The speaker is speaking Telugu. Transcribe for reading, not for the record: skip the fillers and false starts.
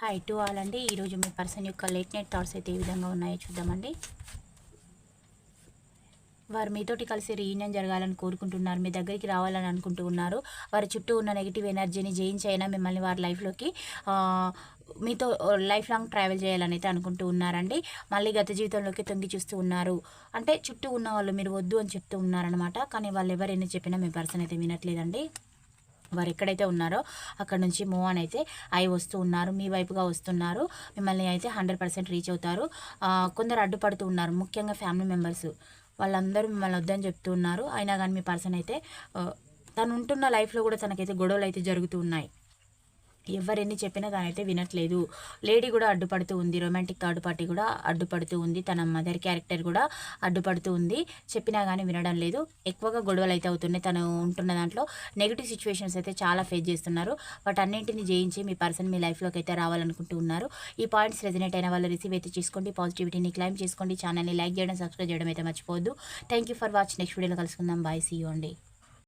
హాయ్ టు ఆల్ అండి. ఈరోజు మీ పర్సన్ యొక్క లేట్ నైట్ థాట్స్ అయితే ఏ విధంగా ఉన్నాయో చూద్దామండి. వారు మీతోటి కలిసి రీయూనియన్ జరగాలని కోరుకుంటున్నారు, మీ దగ్గరికి రావాలని అనుకుంటూ ఉన్నారు. వారి చుట్టూ ఉన్న నెగిటివ్ ఎనర్జీని జయించైనా మిమ్మల్ని వారి లైఫ్లోకి మీతో లైఫ్ లాంగ్ ట్రావెల్ చేయాలని అయితే అనుకుంటూ ఉన్నారండి. మళ్ళీ గత జీవితంలోకి తొంగి చూస్తూ ఉన్నారు. అంటే చుట్టూ ఉన్న వాళ్ళు మీరు వద్దు అని చెప్తూ ఉన్నారనమాట. కానీ వాళ్ళు ఎవరు ఎన్ని చెప్పినా మీ పర్సన్ అయితే వినట్లేదండి. వారు ఎక్కడైతే ఉన్నారో అక్కడ నుంచి మూవ్ అని అయితే వస్తూ ఉన్నారు, మీ వైపుగా వస్తున్నారు. మిమ్మల్ని అయితే 100% రీచ్ అవుతారు. కొందరు అడ్డుపడుతూ ఉన్నారు, ముఖ్యంగా ఫ్యామిలీ మెంబర్స్. వాళ్ళందరూ మిమ్మల్ని వద్దని చెప్తూ ఉన్నారు. అయినా కానీ మీ పర్సన్ అయితే తను ఉంటున్న లైఫ్లో కూడా తనకైతే గొడవలు అయితే జరుగుతూ ఉన్నాయి. ఎవరెన్ని చెప్పినా తనైతే వినట్లేదు. లేడీ కూడా అడ్డుపడుతూ ఉంది, రొమాంటిక్ థర్డ్ పార్టీ కూడా అడ్డుపడుతూ ఉంది, తన మదర్ క్యారెక్టర్ కూడా అడ్డుపడుతూ ఉంది. చెప్పినా కానీ వినడం లేదు. ఎక్కువగా గొడవలు అయితే అవుతున్నాయి. తను ఉంటున్న దాంట్లో నెగిటివ్ సిచ్యువేషన్స్ అయితే చాలా ఫేస్ చేస్తున్నారు. వాటన్నింటిని జయించి మీ పర్సన్ మీ లైఫ్లోకి అయితే రావాలనుకుంటూ ఉన్నారు. ఈ పాయింట్స్ రెజనేట్ అయిన వాళ్ళు రిసీవ్ అయితే చేసుకోండి, పాజిటివిటీని క్లైమ్ చేసుకోండి. ఛానల్ని లైక్ చేయడం, సబ్స్క్రైబ్ చేయడం అయితే మర్చిపోవద్దు. Thank you for watch. Next వీడియోలో కలుసుకుందాం. బాయ్, సీ యూ అండి.